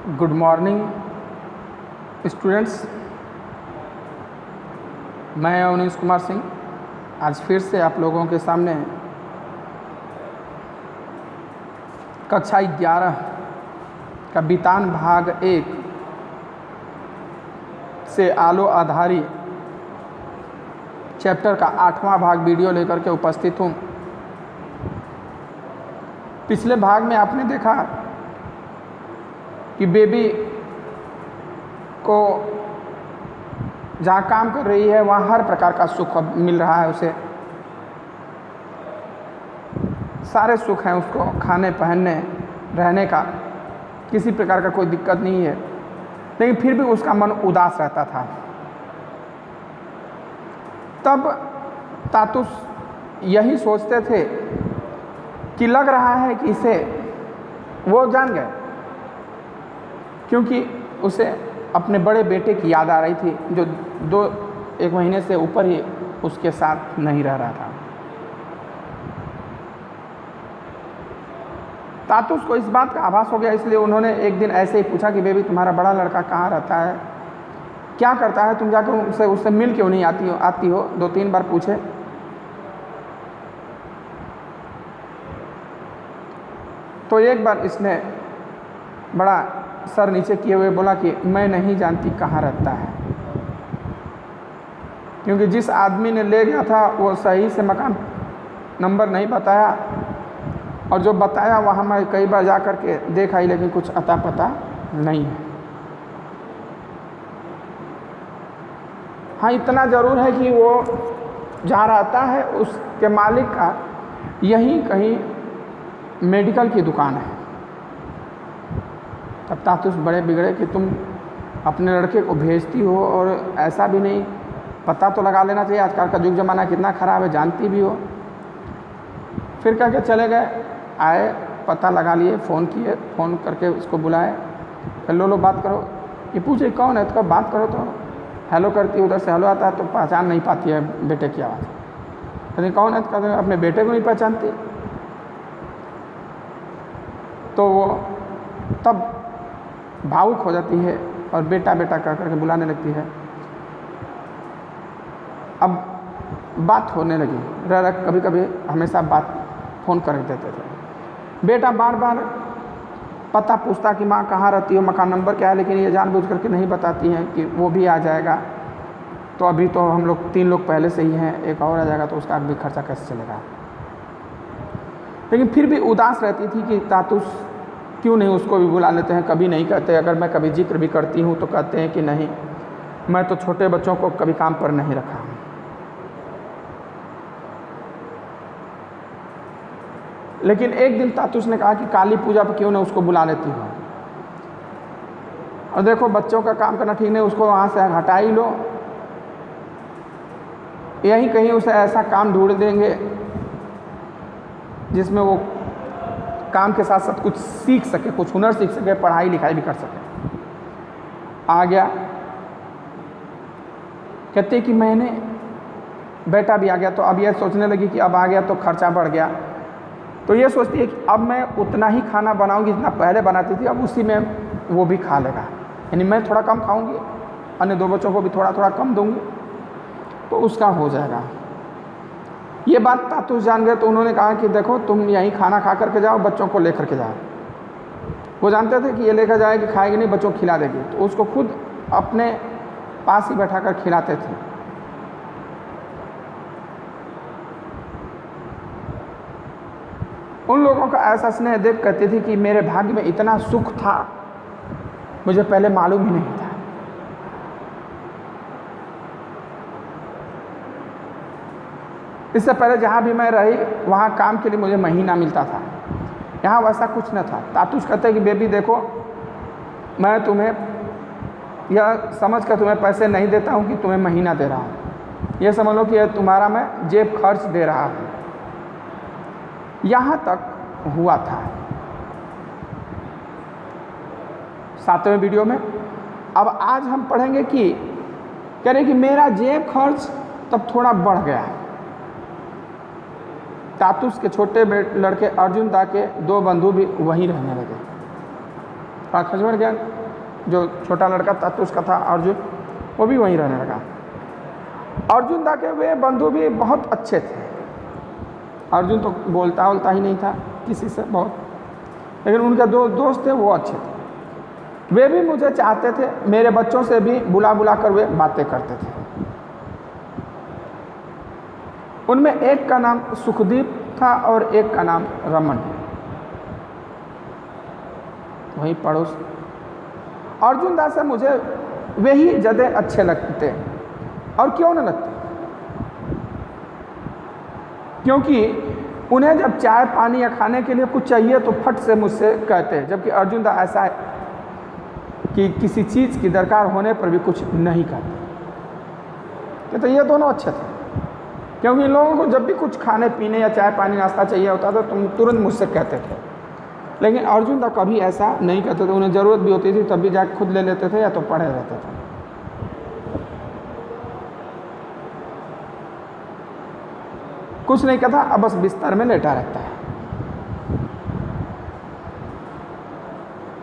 Good morning students. मैं अवनीश कुमार सिंह आज फिर से आप लोगों के सामने कक्षा 11 का वितान भाग 1 से आलो आधारी चैप्टर का 8वां भाग वीडियो लेकर के उपस्थित हूँ। पिछले भाग में आपने देखा कि बेबी को जहाँ काम कर रही है वहाँ हर प्रकार का सुख मिल रहा है उसे, सारे सुख हैं उसको, खाने पहनने रहने का किसी प्रकार का कोई दिक्कत नहीं है, लेकिन फिर भी उसका मन उदास रहता था। तब तातुस यही सोचते थे कि लग रहा है कि इसे वो जान गए, क्योंकि उसे अपने बड़े बेटे की याद आ रही थी जो एक महीने से ऊपर ही उसके साथ नहीं रह रहा था। तातुस को इस बात का आभास हो गया, इसलिए उन्होंने एक दिन ऐसे ही पूछा कि बेबी तुम्हारा बड़ा लड़का कहाँ रहता है, क्या करता है, तुम जाकर उससे मिल क्यों नहीं आती हो। 2-3 बार पूछे। तो एक बार इसने बड़ा सर नीचे किए हुए बोला कि मैं नहीं जानती कहाँ रहता है, क्योंकि जिस आदमी ने ले गया था वो सही से मकान नंबर नहीं बताया, और जो बताया वहाँ मैं कई बार जा कर के देख आई, लेकिन कुछ अता पता नहीं है। हाँ, इतना ज़रूर है कि वो जहाँ रहता है उसके मालिक का यहीं कहीं मेडिकल की दुकान है। तब तातुस बड़े बिगड़े कि तुम अपने लड़के को भेजती हो और ऐसा भी नहीं, पता तो लगा लेना चाहिए, आजकल का युग जमाना कितना ख़राब है, जानती भी हो। फिर कह के चले गए, आए, पता लगा लिए, फ़ोन किए, फ़ोन करके उसको बुलाए, लो बात करो। ये पूछे कौन है, तो बात करो। तो हेलो करती है, उधर से हेलो आता है तो पहचान नहीं पाती है बेटे की आवाज़। कहते कौन है, तो कहते अपने बेटे को नहीं पहचानती। तो वो तब भावुक हो जाती है और बेटा बेटा कह करके बुलाने लगती है। अब बात होने लगी, कभी कभी हमेशा बात फ़ोन कर देते थे। बेटा बार बार पता पूछता कि माँ कहाँ रहती हो, मकान नंबर क्या है, लेकिन ये जानबूझ करके नहीं बताती हैं कि वो भी आ जाएगा, तो अभी तो हम लोग 3 लोग पहले से ही हैं, एक और आ जाएगा तो उसका भी खर्चा कैसे चलेगा। लेकिन फिर भी उदास रहती थी कि तातुस क्यों नहीं उसको भी बुला लेते हैं। कभी नहीं कहते, अगर मैं कभी जिक्र भी करती हूँ तो कहते हैं कि नहीं, मैं तो छोटे बच्चों को कभी काम पर नहीं रखा हूँ। लेकिन एक दिन तातुस ने कहा कि काली पूजा पर क्यों ना उसको बुला लेती हो, और देखो बच्चों का काम करना ठीक नहीं, उसको वहाँ से हटा ही लो, यहीं कहीं उसे ऐसा काम ढूंढ देंगे जिसमें वो काम के साथ साथ कुछ सीख सके, कुछ हुनर सीख सके, पढ़ाई लिखाई भी कर सके। आ गया, कहते कि मैंने बेटा भी आ गया, तो अब यह सोचने लगी कि अब आ गया तो खर्चा बढ़ गया, तो ये सोचती है कि अब मैं उतना ही खाना बनाऊंगी जितना पहले बनाती थी, अब उसी में वो भी खा लेगा, यानी मैं थोड़ा कम खाऊंगी, अन्य 2 बच्चों को भी थोड़ा थोड़ा कम दूंगी, तो उसका हो जाएगा। ये बात तातुस जान गए, तो उन्होंने कहा कि देखो तुम यहीं खाना खा करके जाओ, बच्चों को लेकर के जाओ। वो जानते थे कि ये लेकर जाएगी, खाएगी नहीं, बच्चों को खिला देगी, तो उसको खुद अपने पास ही बैठा कर खिलाते थे। उन लोगों का ऐसा स्नेह देख कहती थी कि मेरे भाग्य में इतना सुख था, मुझे पहले मालूम ही नहीं था। इससे पहले जहाँ भी मैं रही वहाँ काम के लिए मुझे महीना मिलता था, यहाँ वैसा कुछ न था। तातुस कहते कि बेबी देखो, मैं तुम्हें यह समझ कर तुम्हें पैसे नहीं देता हूँ कि तुम्हें महीना दे रहा हूँ, यह समझ लो कि यह तुम्हारा मैं जेब खर्च दे रहा हूँ। यहाँ तक हुआ था 7वें वीडियो में। अब आज हम पढ़ेंगे कि कह रहे कि मेरा जेब खर्च तब थोड़ा बढ़ गया है। तातुस के छोटे लड़के अर्जुन दा के 2 बंधु भी वहीं रहने लगे। खर्च बढ़ गया। जो छोटा लड़का था तो उसका था अर्जुन, वो भी वहीं रहने लगा। अर्जुन दा के वे बंधु भी बहुत अच्छे थे। अर्जुन तो बोलता ही नहीं था किसी से बहुत, लेकिन उनके दो दोस्त थे वो अच्छे थे। वे भी मुझे चाहते थे, मेरे बच्चों से भी बुला बुला कर वे बातें करते थे। उनमें एक का नाम सुखदीप था और एक का नाम रमन, वही पड़ोस। अर्जुन दास से मुझे वे ही ज़्यादा अच्छे लगते, और क्यों न लगते, क्योंकि उन्हें जब चाय पानी या खाने के लिए कुछ चाहिए तो फट से मुझसे कहते हैं, जबकि अर्जुन दा ऐसा है कि किसी चीज़ की दरकार होने पर भी कुछ नहीं कहते। तो ये दोनों अच्छे थे, क्योंकि इन लोगों को जब भी कुछ खाने पीने या चाय पानी नाश्ता चाहिए होता था तो तुरंत मुझसे कहते थे। लेकिन अर्जुन दा कभी ऐसा नहीं कहते थे, उन्हें ज़रूरत भी होती थी तब भी जाकर खुद ले लेते थे या तो पढ़े रहते थे। कुछ नहीं कहता, अब बस बिस्तर में लेटा रहता है।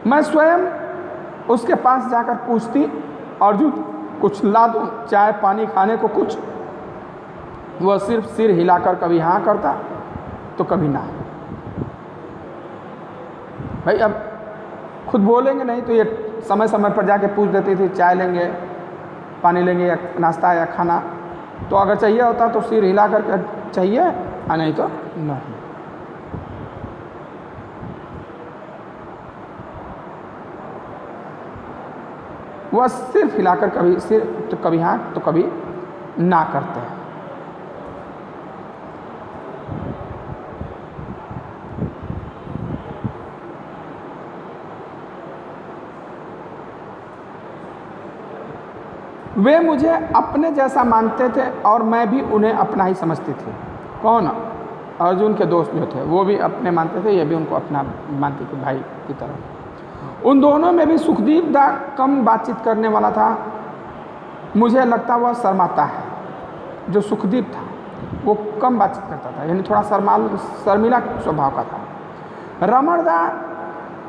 मैं स्वयं उसके पास जाकर पूछती, अर्जुन कुछ ला दूं चाय पानी खाने को कुछ? वह सिर्फ सिर हिलाकर कभी हाँ करता तो कभी ना। भाई अब खुद बोलेंगे नहीं तो ये समय समय पर जाके पूछ देती थी, चाय लेंगे, पानी लेंगे या नाश्ता या खाना, तो अगर चाहिए होता तो सिर हिला कर चाहिए, और नहीं तो नहीं। वह सिर्फ हिलाकर कभी सिर तो कभी हाँ तो कभी ना करते हैं। वे मुझे अपने जैसा मानते थे और मैं भी उन्हें अपना ही समझती थी। कौन? अर्जुन के दोस्त जो थे वो भी अपने मानते थे, ये भी उनको अपना मानती थी, भाई की तरह। उन दोनों में भी सुखदीप दा कम बातचीत करने वाला था। मुझे लगता वह शर्माता है। जो सुखदीप था वो कम बातचीत करता था, यानी थोड़ा शर्मिला स्वभाव का था। रमण दा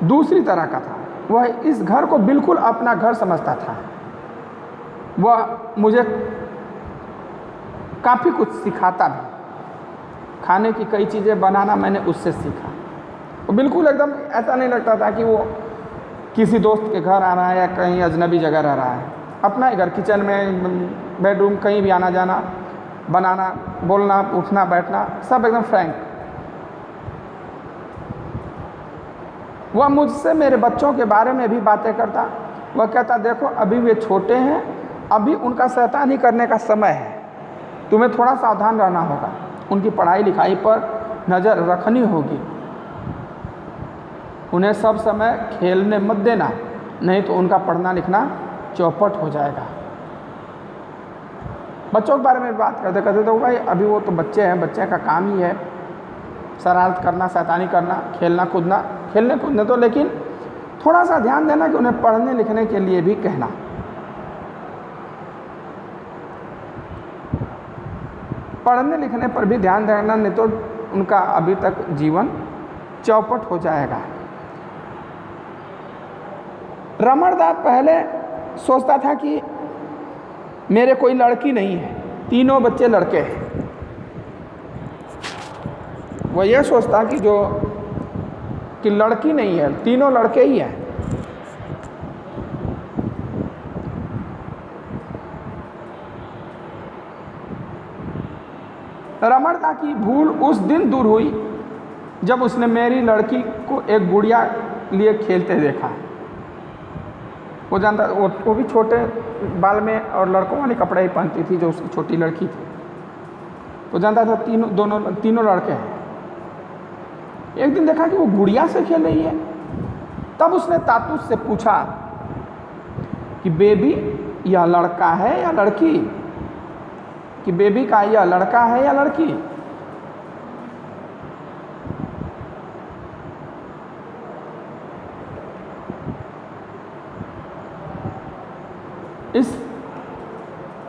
दूसरी तरह का था, वह इस घर को बिल्कुल अपना घर समझता था। वह मुझे काफ़ी कुछ सिखाता भी, खाने की कई चीज़ें बनाना मैंने उससे सीखा। वो बिल्कुल एकदम ऐसा नहीं लगता था कि वो किसी दोस्त के घर आ रहा है या कहीं अजनबी जगह रह रहा है। अपना ही घर, किचन में, बेडरूम, कहीं भी आना जाना, बनाना, बोलना, उठना बैठना सब एकदम फ्रैंक। वह मुझसे मेरे बच्चों के बारे में भी बातें करता। वह कहता, देखो अभी वे छोटे हैं, अभी उनका शैतानी करने का समय है, तुम्हें थोड़ा सावधान रहना होगा, उनकी पढ़ाई लिखाई पर नज़र रखनी होगी, उन्हें सब समय खेलने मत देना, नहीं तो उनका पढ़ना लिखना चौपट हो जाएगा। बच्चों के बारे में बात करते करते तो भाई अभी वो तो बच्चे हैं, बच्चे का काम ही है शरारत करना, शैतानी करना, खेलना कूदना, खेलने कूदने तो, लेकिन थोड़ा सा ध्यान देना कि उन्हें पढ़ने लिखने के लिए भी कहना। पढ़ने लिखने पर भी ध्यान देना, नहीं तो उनका अभी तक जीवन चौपट हो जाएगा। रमण दा पहले सोचता था कि मेरे कोई लड़की नहीं है, तीनों बच्चे लड़के हैं। वह यह सोचता कि लड़की नहीं है, तीनों लड़के ही हैं। रमण दा की भूल उस दिन दूर हुई जब उसने मेरी लड़की को एक गुड़िया लिए खेलते देखा। वो जानता, वो भी छोटे बाल में और लड़कों वाले कपड़े ही पहनती थी जो उसकी छोटी लड़की थी। वो जानता था तीनों लड़के हैं। एक दिन देखा कि वो गुड़िया से खेल रही है, तब उसने तातूस से पूछा कि बेबी यह लड़का है या लड़की, कि बेबी का यह लड़का है या लड़की।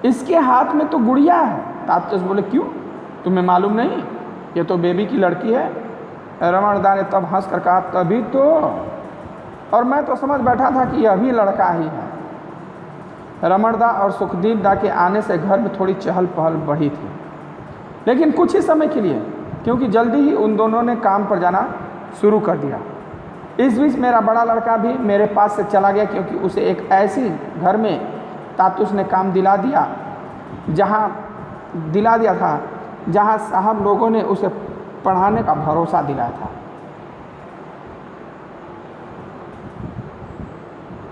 इसके हाथ में तो गुड़िया है। तातूस बोले, क्यों, तुम्हें मालूम नहीं, ये तो बेबी की लड़की है। रमण दा ने तब हंस कर कहा, तभी तो, और मैं तो समझ बैठा था कि यह भी लड़का ही है। रमण दा और सुखदीप दा के आने से घर में थोड़ी चहल पहल बढ़ी थी, लेकिन कुछ ही समय के लिए, क्योंकि जल्दी ही उन दोनों ने काम पर जाना शुरू कर दिया। इस बीच मेरा बड़ा लड़का भी मेरे पास से चला गया, क्योंकि उसे एक ऐसी घर में तातुस ने काम दिला दिया था जहाँ साहब लोगों ने उसे पढ़ाने का भरोसा दिलाया था।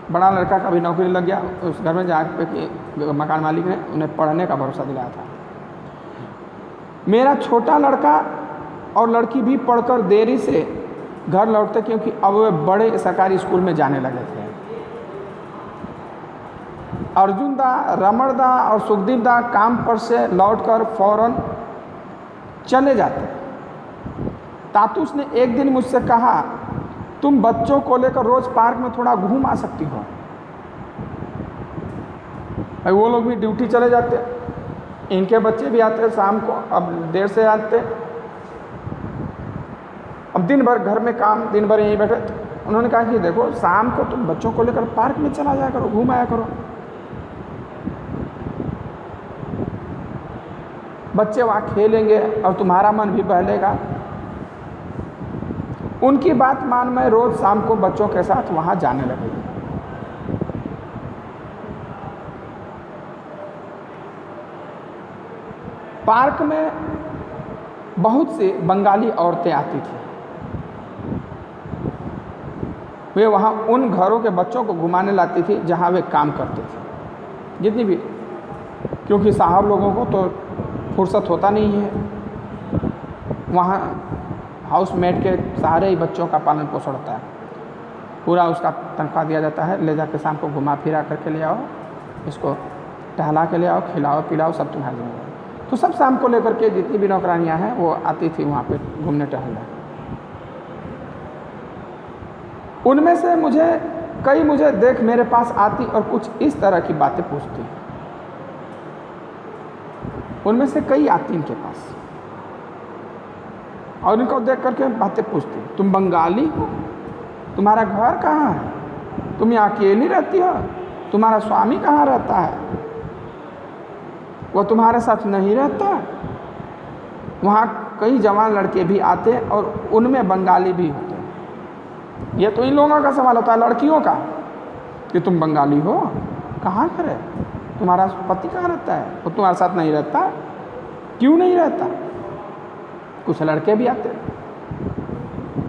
बड़ा लड़का का भी नौकरी लग गया उस घर में जहाँ पे कि मकान मालिक ने उन्हें पढ़ने का भरोसा दिलाया था। मेरा छोटा लड़का और लड़की भी पढ़कर देरी से घर लौटते, क्योंकि अब वे बड़े सरकारी स्कूल में जाने लगे थे। अर्जुन दा, रमण दा और सुखदीप दा काम पर से लौटकर फौरन चले जाते। तातुस ने एक दिन मुझसे कहा, तुम बच्चों को लेकर रोज पार्क में थोड़ा घूम आ सकती हो। वो लोग भी ड्यूटी चले जाते, इनके बच्चे भी आते शाम को, अब देर से आते, अब दिन भर घर में काम, दिन भर यहीं बैठे। उन्होंने कहा कि देखो शाम को तुम बच्चों को लेकर पार्क में चला जाया करो, घूम आया करो, बच्चे वहाँ खेलेंगे और तुम्हारा मन भी बहलेगा। उनकी बात मान मैं रोज शाम को बच्चों के साथ वहाँ जाने लगी। पार्क में बहुत सी बंगाली औरतें आती थी। वे वहाँ उन घरों के बच्चों को घुमाने लाती थी जहाँ वे काम करते थे, जितनी भी, क्योंकि साहब लोगों को तो फुर्सत होता नहीं है। वहाँ हाउसमेट के सहारे ही बच्चों का पालन पोषण होता है, पूरा उसका तनख्वाह दिया जाता है। ले जाकर शाम को घुमा फिरा करके ले आओ, इसको टहला के ले आओ, खिलाओ पिलाओ, सब तुम्हारी जिम्मेदारी। तो सब शाम को लेकर के जितनी भी नौकरानियाँ हैं वो आती थी वहाँ पे घूमने टहलने। उनमें से मुझे देख मेरे पास आती और कुछ इस तरह की बातें पूछती। उनमें से कई आती इनके पास और इनको देख करके बातें पूछती, तुम बंगाली हो, तुम्हारा घर कहाँ है, तुम यहाँ अकेली रहती हो, तुम्हारा स्वामी कहाँ रहता है, वो तुम्हारे साथ नहीं रहता। वहाँ कई जवान लड़के भी आते और उनमें बंगाली भी होते। ये तो इन लोगों का सवाल होता है, लड़कियों का, कि तुम बंगाली हो, कहाँ घर है, तुम्हारा पति कहाँ रहता है, वो तुम्हारे साथ नहीं रहता, क्यों नहीं रहता। कुछ लड़के भी आते,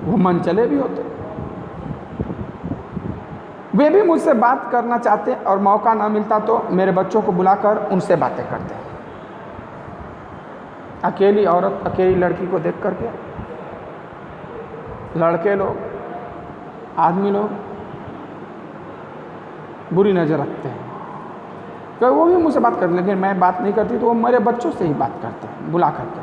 वो मन चले भी होते, वे भी मुझसे बात करना चाहते और मौका ना मिलता तो मेरे बच्चों को बुलाकर उनसे बातें करते। अकेली औरत, अकेली लड़की को देख करके लड़के लोग, आदमी लोग बुरी नज़र रखते हैं। तो वो भी मुझसे बात करते, लेकिन मैं बात नहीं करती तो वो मेरे बच्चों से ही बात करते हैं बुला करके।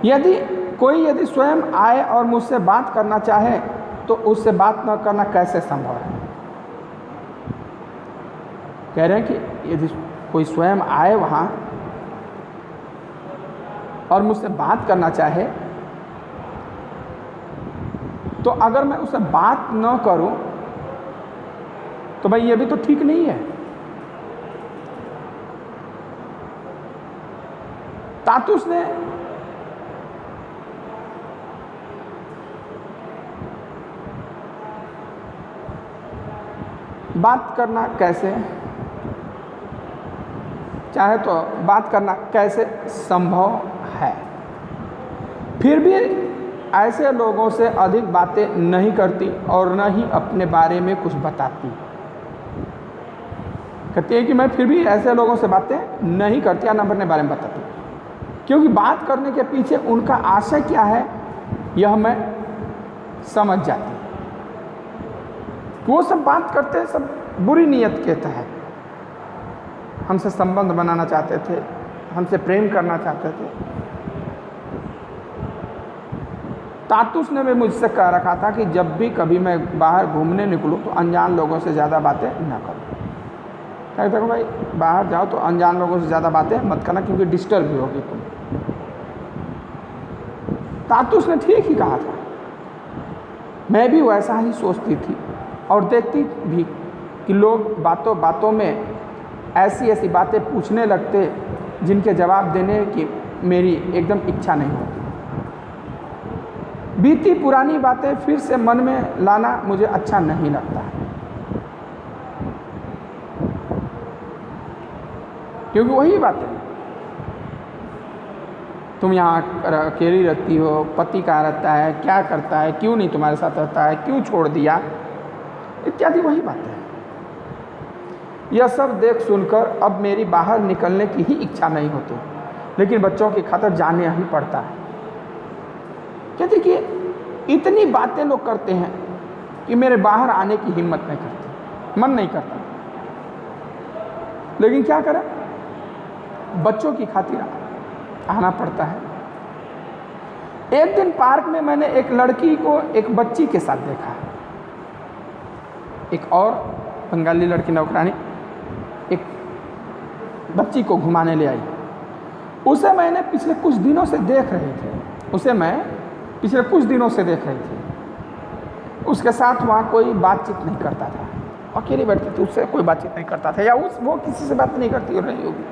यदि स्वयं आए और मुझसे बात करना चाहे तो उससे बात न करना कैसे संभव है। कह रहे हैं कि यदि कोई स्वयं आए वहाँ और मुझसे बात करना चाहे तो अगर मैं उससे बात न करूं तो भाई ये भी तो ठीक नहीं है। तातुस ने बात करना कैसे, चाहे तो बात करना कैसे संभव है, फिर भी ऐसे लोगों से अधिक बातें नहीं करती और न ही अपने बारे में कुछ बताती। कहती है कि मैं फिर भी ऐसे लोगों से बातें नहीं करती या न अपने बारे में बताती, क्योंकि बात करने के पीछे उनका आशय क्या है यह मैं समझ जाती। वो सब बात करते सब बुरी नीयत के तहत, हमसे संबंध बनाना चाहते थे, हमसे प्रेम करना चाहते थे। तातुस ने भी मुझसे कह रखा था कि जब भी कभी मैं बाहर घूमने निकलूं तो अनजान लोगों से ज़्यादा बातें न करूं। कहते देखो भाई बाहर जाओ तो अनजान लोगों से ज़्यादा बातें मत करना, क्योंकि डिस्टर्ब भी होगी तुम। तातुस ने ठीक ही कहा था, मैं भी वैसा ही सोचती थी और देखती भी कि लोग बातों बातों में ऐसी ऐसी बातें पूछने लगते जिनके जवाब देने की मेरी एकदम इच्छा नहीं होती। बीती पुरानी बातें फिर से मन में लाना मुझे अच्छा नहीं लगता, क्योंकि वही बातें, तुम यहाँ अकेली रहती हो, पति कहाँ रहता है, क्या करता है, क्यों नहीं तुम्हारे साथ रहता है, क्यों छोड़ दिया, इत्यादि वही बातें। यह सब देख सुनकर अब मेरी बाहर निकलने की ही इच्छा नहीं होती, लेकिन बच्चों की खातिर जाने ही पड़ता है। कहते कि इतनी बातें लोग करते हैं कि मेरे बाहर आने की हिम्मत नहीं करते, मन नहीं करता, लेकिन क्या करें, बच्चों की खातिर आना पड़ता है। एक दिन पार्क में मैंने एक लड़की को एक बच्ची के साथ देखा। एक और बंगाली लड़की नौकरानी एक बच्ची को घुमाने ले आई। उसे मैंने पिछले कुछ दिनों से देख रही थी। उसके साथ वहाँ कोई बातचीत नहीं करता था, अकेली बैठती थी, उससे कोई बातचीत नहीं करता था, या वो किसी से बात नहीं करती रही होगी।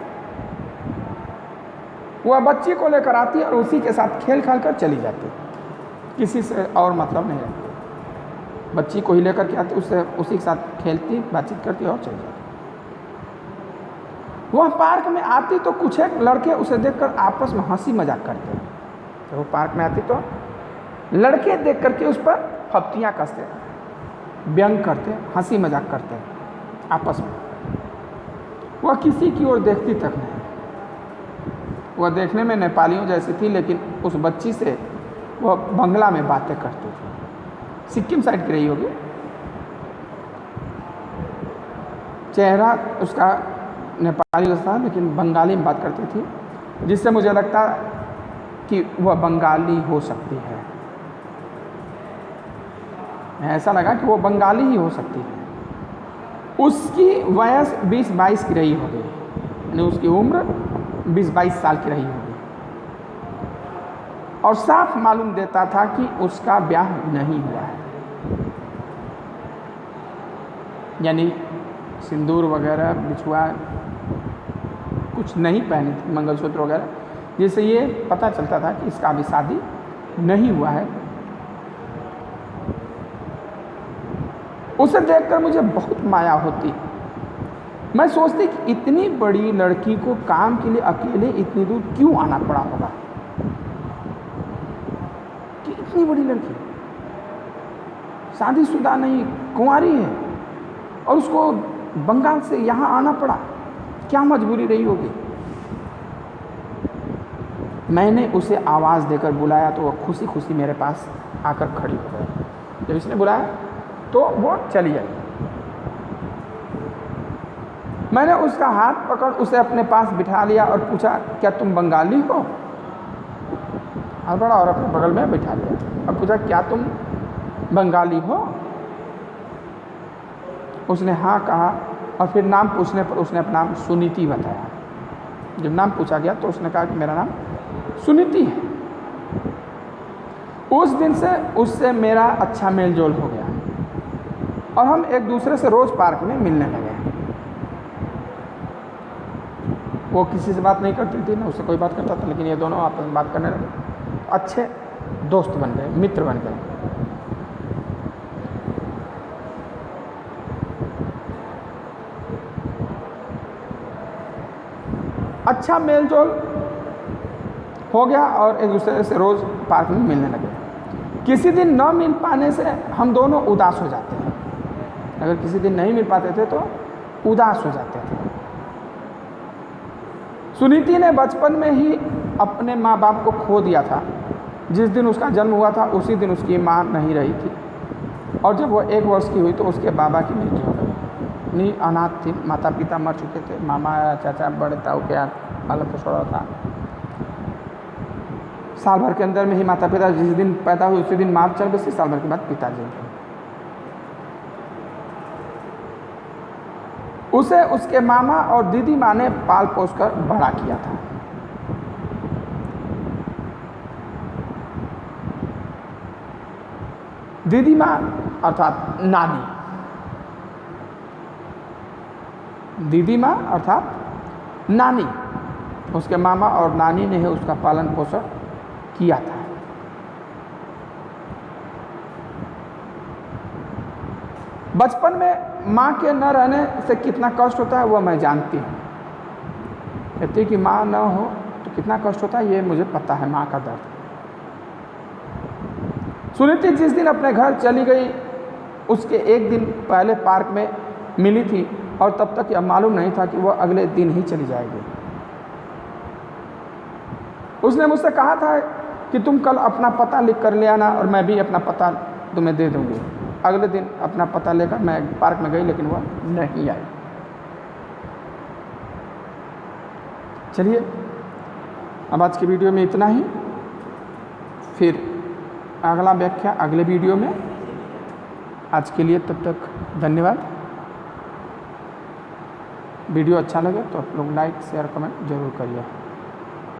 वह बच्ची को लेकर आती और उसी के साथ खेल खाल कर चली जाती, किसी से और मतलब नहीं रहती। बच्ची को ही लेकर के आती, उससे उसी के साथ खेलती, बातचीत करती और चली जाती। वह पार्क में आती तो कुछ एक लड़के उसे देखकर आपस में हंसी मजाक करते। तो वो पार्क में आती तो लड़के देख करके उस पर फप्तियाँ कसते, व्यंग करते, हंसी मजाक करते आपस में। वह किसी की ओर देखती तक नहीं। वह देखने में नेपालियों जैसी थी, लेकिन उस बच्ची से वह बंगला में बातें करती थी। सिक्किम साइड की रही होगी। चेहरा उसका नेपाली जैसा था, लेकिन बंगाली में बात करती थी, जिससे मुझे लगता कि वह बंगाली हो सकती है। ऐसा लगा कि वो बंगाली ही हो सकती है। उसकी वयस 20-22 की रही होगी, यानी उसकी उम्र 20-22 साल की रही होगी, और साफ मालूम देता था कि उसका ब्याह नहीं हुआ है। यानी सिंदूर वगैरह, बिछुआ कुछ नहीं पहनी थी, मंगलसूत्र वगैरह, जिससे ये पता चलता था कि इसका अभी शादी नहीं हुआ है। उसे देखकर मुझे बहुत माया होती। मैं सोचती कि इतनी बड़ी लड़की को काम के लिए अकेले इतनी दूर क्यों आना पड़ा होगा, कि इतनी बड़ी लड़की शादीशुदा नहीं, कुंवारी है, और उसको बंगाल से यहाँ आना पड़ा, क्या मजबूरी रही होगी। मैंने उसे आवाज़ देकर बुलाया तो वह खुशी खुशी मेरे पास आकर खड़ी हो गई। जब इसने बुलाया तो वो चली आई। मैंने उसका हाथ पकड़ उसे अपने पास बिठा लिया और पूछा, क्या तुम बंगाली हो? हाथ बढ़ा और अपने बगल में बिठा लिया और पूछा, क्या तुम बंगाली हो? उसने हाँ कहा, और फिर नाम पूछने पर उसने अपना नाम सुनीति बताया। जब नाम पूछा गया तो उसने कहा कि मेरा नाम सुनीति है। उस दिन से उससे मेरा अच्छा मेल जोल हो गया और हम एक दूसरे से रोज़ पार्क में मिलने लगे। वो किसी से बात नहीं करती थी, ना उससे कोई बात करता था, लेकिन ये दोनों आपस में बात करने लगे, अच्छे दोस्त बन गए, मित्र बन गए। अच्छा मेल जोल हो गया और एक दूसरे से रोज़ पार्क में मिलने लगे। किसी दिन न मिल पाने से हम दोनों उदास हो जाते हैं। अगर किसी दिन नहीं मिल पाते थे तो उदास हो जाते थे। सुनीति ने बचपन में ही अपने माँ बाप को खो दिया था। जिस दिन उसका जन्म हुआ था उसी दिन उसकी माँ नहीं रही थी, और जब वो 1 वर्ष की हुई तो उसके बाबा की मृत्यु हो गई। नहीं, अनाथ थी, माता पिता मर चुके थे, मामा चाचा बड़े ताऊ के पालन पोषण हो रहा था। साल भर के अंदर में ही माता पिता जिस दिन पैदा हुए उसी दिन माँ चल बसी, साल भर के बाद पिताजी। उसे उसके मामा और दीदी माँ ने पाल पोस कर बड़ा किया था। दीदी माँ अर्थात नानी, दीदी माँ अर्थात नानी, उसके मामा और नानी ने ही उसका पालन पोषण किया था। बचपन में माँ के न रहने से कितना कष्ट होता है वह मैं जानती हूँ। कहती कि माँ न हो तो कितना कष्ट होता है, ये मुझे पता है माँ का दर्द। सुनीति जिस दिन अपने घर चली गई उसके एक दिन पहले पार्क में मिली थी और तब तक यह मालूम नहीं था कि वह अगले दिन ही चली जाएगी। उसने मुझसे कहा था कि तुम कल अपना पता लिख कर ले आना और मैं भी अपना पता तुम्हें दे दूँगी। अगले दिन अपना पता लेकर मैं पार्क में गई लेकिन वह नहीं आई। चलिए अब आज की वीडियो में इतना ही, फिर अगला व्याख्या अगले वीडियो में। आज के लिए तब तक धन्यवाद। वीडियो अच्छा लगे तो आप लोग लाइक शेयर कमेंट जरूर करिए।